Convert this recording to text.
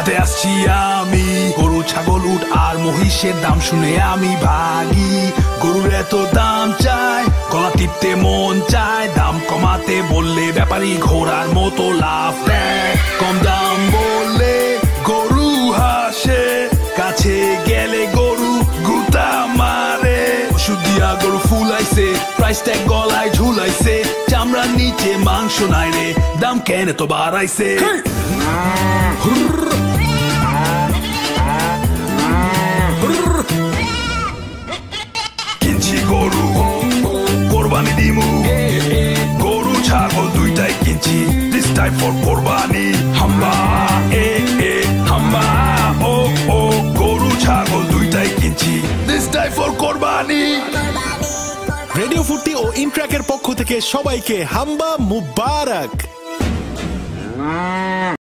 কিনতে আসছি আমি গরু ছাগল উট আর মহিষের দাম শুনে আমি ভাগি গরুর এত দাম চাই গলা টিপতে মন চায় দাম কমাতে বললে ব্যাপারী ঘোড়ার মতো লাফ দেয় কম দাম বললে গরু হাসে কাছে গেলে গরু গুতা মারে ওষুধ দিয়া গরু ফুলাইছে প্রাইস ট্যাগ গলায় ঝুলাইছে চামড়ার নিচে মাংস নাই রে দাম কেন তো বাড়াইছে কিনছি গরু কোরবানি দিমু গরু ছাগল দুইটাই কিনছি দিস টাইম ফর কোরবানি হাম্বা হাম্বা ও গরু ছাগল দুইটাই কিনছি দিস টাইম ফর কোরবানি। রেডিও ফুটি ও ইনট্র্যাকের পক্ষ থেকে সবাইকে হাম্বা মুবারক।